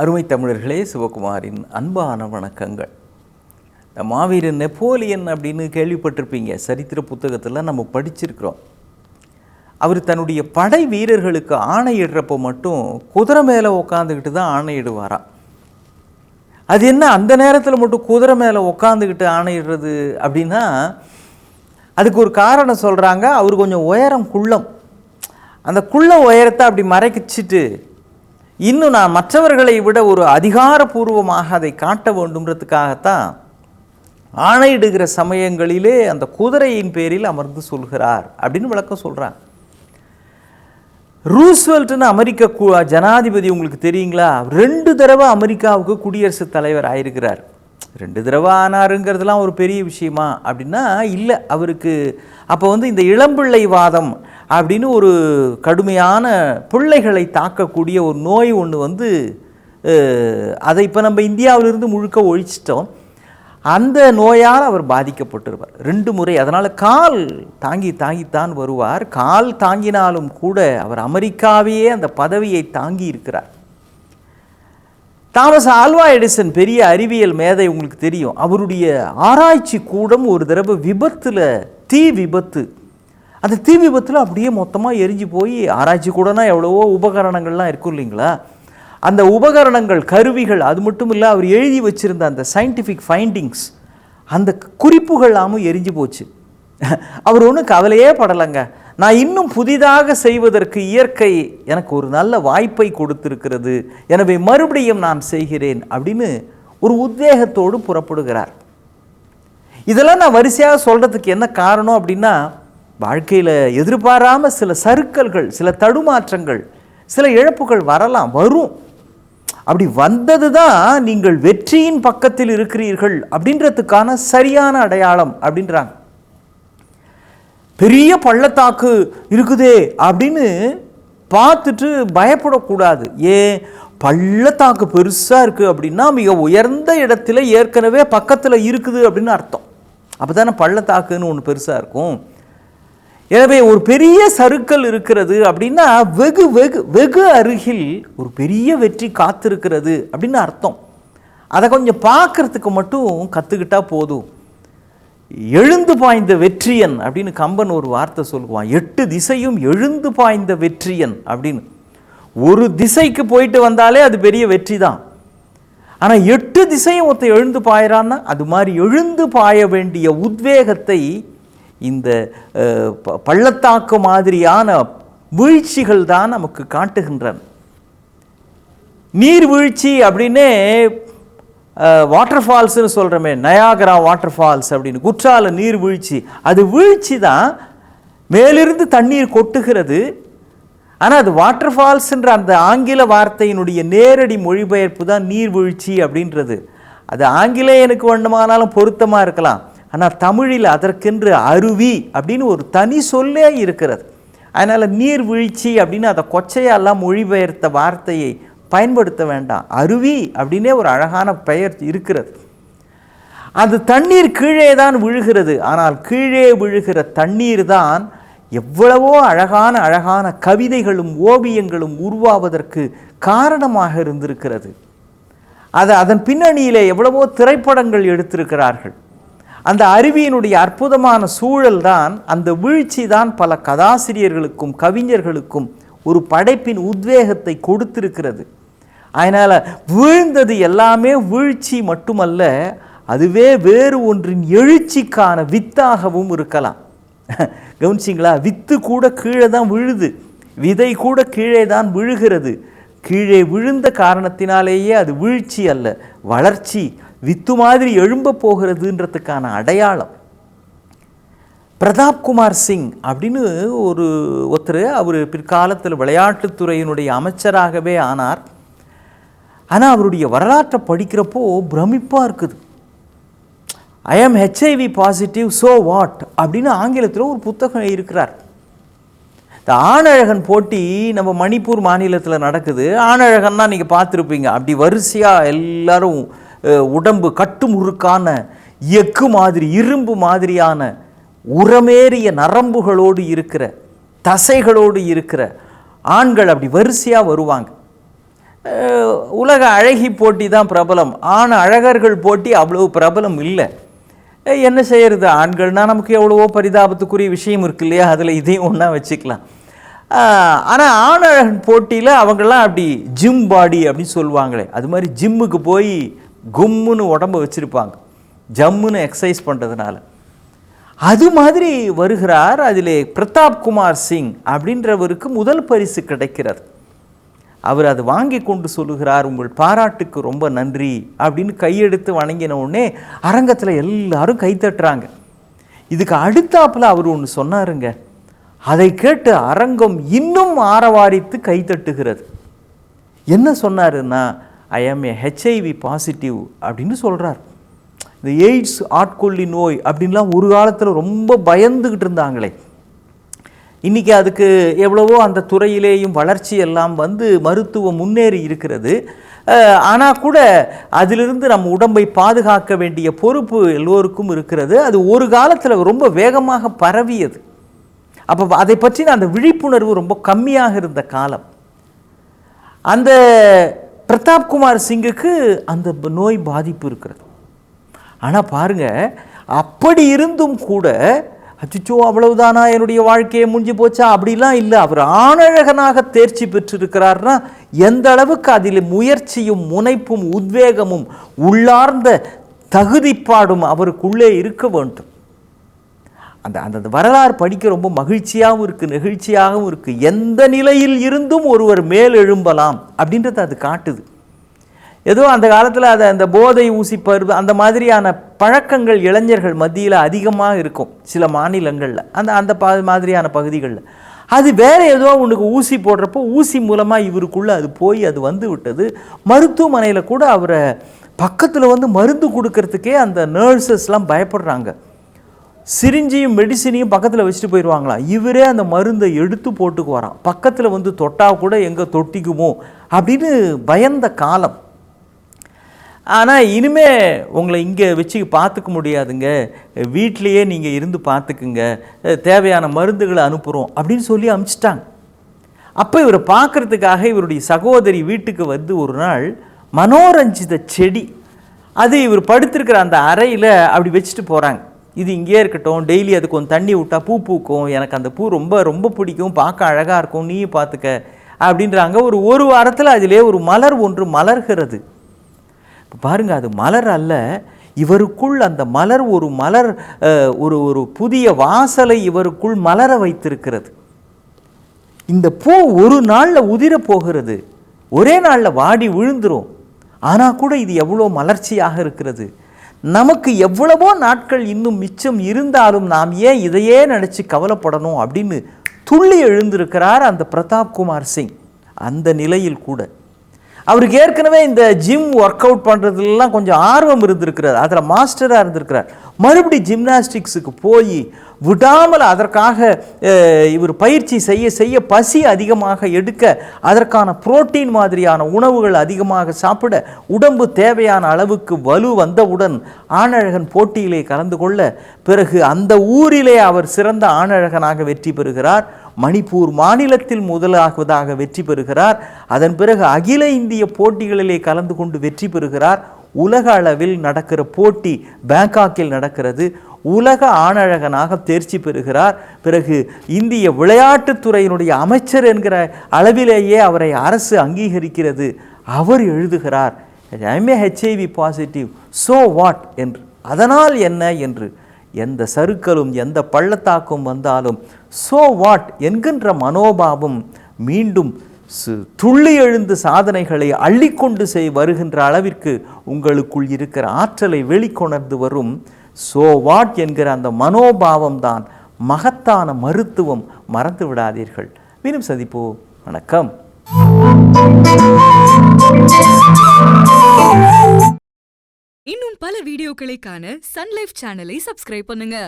அருமை தமிழர்களே, சிவகுமாரின் அன்பான வணக்கங்கள். மாவீரன் நெப்போலியன் அப்படின்னு கேள்விப்பட்டிருப்பீங்க. சரித்திர புத்தகத்தில் நம்ம படிச்சிருக்கிறோம். அவர் தன்னுடைய படை வீரர்களுக்கு ஆணையிடுறப்போ மட்டும் குதிரை மேலே உட்காந்துக்கிட்டு தான் ஆணையிடுவாராம். அது என்ன அந்த நேரத்தில் மட்டும் குதிரை மேலே உட்காந்துக்கிட்டு ஆணையிடுறது அப்படின்னா, அதுக்கு ஒரு காரணம் சொல்கிறாங்க. அவர் கொஞ்சம் உயரம் குள்ளம். அந்த குள்ள உயரத்தை அப்படி மறைச்சிட்டு இன்னும் நான் மற்றவர்களை விட ஒரு அதிகாரபூர்வமாக அதை காட்ட வேண்டும்ன்றதுக்காகத்தான் ஆணையிடுகிற சமயங்களிலே அந்த குதிரையின் பேரில் அமர்ந்து சொல்கிறார் அப்படின்னு விளக்கம் சொல்கிறார். ரூஸ்வெல்ட்னு அமெரிக்க ஜனாதிபதி உங்களுக்கு தெரியுங்களா? 2 தடவை அமெரிக்காவுக்கு குடியரசுத் தலைவர் ஆயிருக்கிறார். 2 தடவை ஆனாருங்கிறதுலாம் ஒரு பெரிய விஷயமா அப்படின்னா இல்லை. அவருக்கு அப்போ இந்த இளம்பிள்ளை வாதம் அப்படின்னு ஒரு கடுமையான பிள்ளைகளை தாக்கக்கூடிய ஒரு நோய் ஒன்று அதை இப்போ நம்ம இந்தியாவிலிருந்து முழுக்க ஒழிச்சிட்டோம். அந்த நோயால் அவர் பாதிக்கப்பட்டிருப்பார் 2 முறை. அதனால் கால் தாங்கித்தான் வருவார். கால் தாங்கினாலும் கூட அவர் அமெரிக்காவையே அந்த பதவியை தாங்கி இருக்கிறார். தாமஸ் ஆல்வா எடிசன் பெரிய அறிவியல் மேதை, உங்களுக்கு தெரியும். அவருடைய ஆராய்ச்சி கூடம் ஒரு தடவை தீ விபத்து. அந்த தீ விபத்தில் அப்படியே மொத்தமாக எரிஞ்சு போய், ஆராய்ச்சி கூடனா எவ்வளவோ உபகரணங்கள்லாம் இருக்கும் இல்லைங்களா? அந்த உபகரணங்கள், கருவிகள், அது மட்டும் இல்லை, அவர் எழுதி வச்சுருந்த அந்த சயின்டிஃபிக் ஃபைண்டிங்ஸ், அந்த குறிப்புகளாமும் எரிஞ்சு போச்சு. அவர் ஒன்றும் கவலையே படலைங்க. நான் இன்னும் புதிதாக செய்வதற்கு இயற்கை எனக்கு ஒரு நல்ல வாய்ப்பை கொடுத்திருக்கிறது, எனவே மறுபடியும் நான் செய்கிறேன் அப்படின்னு ஒரு உத்வேகத்தோடு புறப்படுகிறார். இதெல்லாம் நான் வரிசையாக சொல்கிறதுக்கு என்ன காரணம் அப்படின்னா, வாழ்க்கையில் எதிர்பாராமல் சில சறுக்கல்கள், சில தடுமாற்றங்கள், சில இழப்புகள் வரும். அப்படி வந்தது தான் நீங்கள் வெற்றியின் பக்கத்தில் இருக்கிறீர்கள் அப்படின்றதுக்கான சரியான அடையாளம் அப்படின்றாங்க. பெரிய பள்ளத்தாக்கு இருக்குதே அப்படின்னு பார்த்துட்டு பயப்படக்கூடாது. பள்ளத்தாக்கு பெருசாக இருக்குது அப்படின்னா மிக உயர்ந்த இடத்துல ஏற்கனவே பக்கத்தில் இருக்குது அப்படின்னு அர்த்தம். அப்போ தானே பள்ளத்தாக்குன்னு ஒன்று பெருசாக இருக்கும். எனவே ஒரு பெரிய சறுக்கல் இருக்கிறது அப்படின்னா வெகு வெகு வெகு அருகில் ஒரு பெரிய வெற்றி காத்திருக்கிறது அப்படின்னு அர்த்தம். அதை கொஞ்சம் பார்க்கறதுக்கு மட்டும் கற்றுக்கிட்டா போதும். எழுந்து பாய்ந்த வெற்றியன் அப்படின்னு கம்பன் ஒரு வார்த்தை சொல்லுவான். 8 திசையும் எழுந்து பாய்ந்த வெற்றியன் அப்படின்னு. ஒரு திசைக்கு போயிட்டு வந்தாலே அது பெரிய வெற்றி தான். ஆனால் 8 திசையும் எழுந்து பாயிறான்னா, அது மாதிரி எழுந்து பாய வேண்டிய உத்வேகத்தை இந்த பள்ளத்தாக்கு மாதிரியான வீழ்ச்சிகள் தான் நமக்கு காட்டுகின்றன. நீர்வீழ்ச்சி அப்படின்னே வாட்டர் ஃபால்ஸ்னு சொல்கிறோமே, நயாகரா வாட்டர் ஃபால்ஸ் அப்படின்னு, குற்றால நீர்வீழ்ச்சி. அது வீழ்ச்சி தான், மேலிருந்து தண்ணீர் கொட்டுகிறது. ஆனால் அது வாட்டர் ஃபால்ஸ்ன்ற அந்த ஆங்கில வார்த்தையினுடைய நேரடி மொழிபெயர்ப்பு தான் நீர்வீழ்ச்சி அப்படின்றது. அது ஆங்கிலேயனுக்கு வேண்டுமானாலும் பொருத்தமாக இருக்கலாம். ஆனால் தமிழில் அதற்கென்று அருவி அப்படின்னு ஒரு தனி சொல்லே இருக்கிறது. அதனால் நீர்வீழ்ச்சி அப்படின்னு அதை கொச்சையெல்லாம் மொழிபெயர்த்த வார்த்தையை பயன்படுத்த வேண்டாம். அருவி அப்படின்னே ஒரு அழகான பெயர் இருக்கிறது. அது தண்ணீர் கீழே தான் விழுகிறது. ஆனால் கீழே விழுகிற தண்ணீர் தான் எவ்வளவோ அழகான அழகான கவிதைகளும் ஓவியங்களும் உருவாவதற்கு காரணமாக இருந்திருக்கிறது. அதன் பின்னணியிலே எவ்வளவோ திரைப்படங்கள் எடுத்திருக்கிறார்கள். அந்த அருவியினுடைய அற்புதமான சூழல் தான், அந்த வீழ்ச்சி தான் பல கதாசிரியர்களுக்கும் கவிஞர்களுக்கும் ஒரு படைப்பின் உத்வேகத்தை கொடுத்திருக்கிறது. அதனால் வீழ்ந்தது எல்லாமே வீழ்ச்சி மட்டுமல்ல, அதுவே வேறு ஒன்றின் எழுச்சிக்கான வித்தாகவும் இருக்கலாம். கவனிச்சிங்களா? வித்து கூட கீழே தான் விழுது, விதை கூட கீழே தான் விழுகிறது. கீழே விழுந்த காரணத்தினாலேயே அது வீழ்ச்சி அல்ல, வளர்ச்சி, வித்து மாதிரி எழும்ப போகிறதுன்றதுக்கான அடையாளம். பிரதாப்குமார் சிங் அப்படின்னு ஒருத்தர், அவர் பிற்காலத்தில் விளையாட்டுத்துறையினுடைய அமைச்சராகவே ஆனார். ஆனால் அவருடைய வரலாற்றை படிக்கிறப்போ பிரமிப்பாக இருக்குது. ஐ ஆம் HIV பாசிட்டிவ், ஸோ வாட் அப்படின்னு ஆங்கிலத்தில் ஒரு புத்தகம் இருக்கிறார். இந்த ஆணழகன் போட்டி நம்ம மணிப்பூர் மாநிலத்தில் நடக்குது. ஆணழகன்னா நீங்கள் பார்த்துருப்பீங்க. அப்படி வரிசையாக எல்லாரும் உடம்பு கட்டுமுறுக்கான எக்கு மாதிரி, இரும்பு மாதிரியான உரமேறிய நரம்புகளோடு இருக்கிற, தசைகளோடு இருக்கிற ஆண்கள் அப்படி வரிசையாக வருவாங்க. உலக அழகி போட்டி தான் பிரபலம். ஆண் அழகர்கள் போட்டி அவ்வளோ பிரபலம் இல்லை. என்ன செய்கிறது, ஆண்கள்னால் நமக்கு எவ்வளவோ பரிதாபத்துக்குரிய விஷயம் இருக்கு இல்லையா, அதில் இதையும் ஒன்றா வச்சுக்கலாம். ஆனால் ஆண் அழகன் போட்டியில் அவங்கெல்லாம் அப்படி ஜிம் பாடி அப்படின்னு சொல்லுவாங்களே, அது மாதிரி ஜிம்முக்கு போய் கும்முன்னு உடம்பு வச்சுருப்பாங்க, ஜம்முன்னு எக்ஸசைஸ் பண்ணுறதுனால. அது மாதிரி வருகிறார். அதிலே பிரதாப் குமார் சிங் அப்படின்றவருக்கு முதல் பரிசு கிடைக்கிறது. அவர் அதை வாங்கி கொண்டு சொல்லுகிறார், உங்கள் பாராட்டுக்கு ரொம்ப நன்றி அப்படின்னு கையெடுத்து வணங்கின உடனே அரங்கத்தில் எல்லாரும் கைத்தட்டுறாங்க. இதுக்கு அடுத்தாப்பில் அவர் ஒன்று சொன்னாருங்க, அதை கேட்டு அரங்கம் இன்னும் ஆரவாரித்து கைத்தட்டுகிறது. என்ன சொன்னாருன்னா, ஐ ஆம் ஏ ஹெச்ஐவி பாசிட்டிவ் அப்படின்னு சொல்கிறார். இந்த எய்ட்ஸ் ஆட்கொள்ளி நோய் அப்படின்லாம் ஒரு காலத்தில் ரொம்ப பயந்துக்கிட்டு இருந்தாங்களே, இன்றைக்கி அதுக்கு எவ்வளவோ அந்த துறையிலேயும் வளர்ச்சி எல்லாம் வந்து மருத்துவம் முன்னேறி இருக்கிறது. ஆனால் கூட அதிலிருந்து நம்ம உடம்பை பாதுகாக்க வேண்டிய பொறுப்பு எல்லோருக்கும் இருக்கிறது. அது ஒரு காலத்தில் ரொம்ப வேகமாக பரவியது. அப்போ அதை பற்றின அந்த விழிப்புணர்வு ரொம்ப கம்மியாக இருந்த காலம். அந்த பிரதாப் குமார் சிங்குக்கு அந்த நோய் பாதிப்பு இருக்கிறது. ஆனால் பாருங்கள், அப்படி இருந்தும் கூட அச்சோ அவ்வளவுதானா என்னுடைய வாழ்க்கையை முடிஞ்சு போச்சா அப்படிலாம் இல்லை. அவர் ஆணழகனாக தேர்ச்சி பெற்றிருக்கிறார்னா எந்த அளவுக்கு அதில் முயற்சியும் முனைப்பும் உத்வேகமும் உள்ளார்ந்த தகுதிப்பாடும் அவருக்குள்ளே இருக்க வேண்டும். அந்த அந்த வரலாறு படிக்க ரொம்ப மகிழ்ச்சியாகவும் இருக்குது, நெகிழ்ச்சியாகவும் இருக்குது. எந்த நிலையில் இருந்தும் ஒருவர் மேல் எழும்பலாம் அப்படின்றத அது காட்டுது. ஏதோ அந்த காலத்தில் அதை அந்த போதை ஊசி பருவ அந்த மாதிரியான பழக்கங்கள் இளைஞர்கள் மத்தியில் அதிகமாக இருக்கும் சில மாநிலங்களில், அந்த மாதிரியான பகுதிகளில். அது வேறு ஏதோ உனக்கு ஊசி போடுறப்போ ஊசி மூலமாக இவருக்குள்ளே அது போய் அது வந்து விட்டது. மருத்துவமனையில் கூட அவரை பக்கத்தில் வந்து மருந்து கொடுக்கறதுக்கே அந்த நர்சஸ்லாம் பயப்படுறாங்க. சிரிஞ்சியும் மெடிசினையும் பக்கத்தில் வச்சுட்டு போயிடுவாங்களாம். இவரே அந்த மருந்தை எடுத்து போட்டுக்கு வரான். பக்கத்தில் வந்து தொட்டால் கூட எங்கே தொட்டிக்குமோ அப்படின்னு பயந்த காலம். ஆனால் இனிமேல் உங்களை இங்கே வச்சு பார்த்துக்க முடியாதுங்க, வீட்லேயே நீங்கள் இருந்து பார்த்துக்குங்க, தேவையான மருந்துகளை அனுப்புகிறோம் அப்படின்னு சொல்லி அனுப்பிச்சிட்டாங்க. அப்போ இவரை பார்க்குறதுக்காக இவருடைய சகோதரி வீட்டுக்கு வந்து ஒரு நாள் மனோரஞ்சித செடி, அது இவர் படுத்திருக்கிற அந்த அறையில் அப்படி வச்சுட்டு போகிறாங்க. இது இங்கேயே இருக்கட்டும், டெய்லி அதுக்கு கொஞ்சம் தண்ணி விட்டால் பூ பூக்கும், எனக்கு அந்த பூ ரொம்ப ரொம்ப பிடிக்கும், பார்க்க அழகாக இருக்கும், நீயும் பார்த்துக்க அப்படின்றாங்க. ஒரு வாரத்தில் அதிலே ஒரு மலர் ஒன்று மலர்கிறது. இப்போ பாருங்கள், அது மலர் அல்ல, இவருக்குள் அந்த மலர் ஒரு புதிய வாசலை இவருக்குள் மலர வைத்திருக்கிறது. இந்த பூ ஒரு நாளில் உதிர போகிறது, ஒரே நாளில் வாடி விழுந்துரும். ஆனால் கூட இது எவ்வளோ மலர்ச்சியாக இருக்கிறது. நமக்கு எவ்வளவோ நாட்கள் இன்னும் மிச்சம் இருந்தாலும் நாம் ஏன் இதையே நினச்சி கவலைப்படணும் அப்படின்னு துள்ளி எழுந்திருக்கிறார் அந்த பிரதாப் குமார் சிங். அந்த நிலையில் கூட அவருக்கு ஏற்கனவே இந்த ஜிம் ஒர்க் அவுட் பண்ணுறதுலாம் கொஞ்சம் ஆர்வம் இருந்திருக்கிறார், அதில் மாஸ்டராக இருந்திருக்கிறார். மறுபடி ஜிம்னாஸ்டிக்ஸுக்கு போய் விடாமல் அதற்காக இவர் பயிற்சி செய்ய செய்ய பசி அதிகமாக எடுக்க, அதற்கான புரோட்டீன் மாதிரியான உணவுகள் அதிகமாக சாப்பிட, உடம்பு தேவையான அளவுக்கு வலு வந்தவுடன் ஆணழகன் போட்டியிலே கலந்து கொள்ள, பிறகு அந்த ஊரிலே அவர் சிறந்த ஆணழகனாக வெற்றி பெறுகிறார். மணிப்பூர் மாநிலத்தில் முதலாவதாக வெற்றி பெறுகிறார். அதன் பிறகு அகில இந்திய போட்டிகளிலே கலந்து கொண்டு வெற்றி பெறுகிறார். உலக அளவில் நடக்கிற போட்டி பேங்காக்கில் நடக்கிறது. உலக ஆணழகனாக தேர்ச்சி பெறுகிறார். பிறகு இந்திய விளையாட்டுத்துறையினுடைய அமைச்சர் என்கிற அளவிலேயே அவரை அரசு அங்கீகரிக்கிறது. அவர் எழுதுகிறார், I'm a HIV positive, so what என்று. அதனால் என்ன என்று எந்த சறுக்கலும் எந்த பள்ளத்தாக்கும் வந்தாலும் ஸோ வாட் என்கின்ற மனோபாவம் மீண்டும் துள்ளி எழுந்து சாதனைகளை அள்ளிக்கொண்டு வருகின்ற அளவிற்கு உங்களுக்குள் இருக்கிற ஆற்றலை வெளிக்கொணர்ந்து வரும். ஸோ வாட் என்கிற அந்த மனோபாவம் தான் மகத்தான மருத்துவம். மறந்து விடாதீர்கள். மீண்டும் சந்திப்போம். வணக்கம். இன்னும் பல வீடியோக்களை காண சன் லைஃப் சேனலை சப்ஸ்கிரைப் பண்ணுங்க.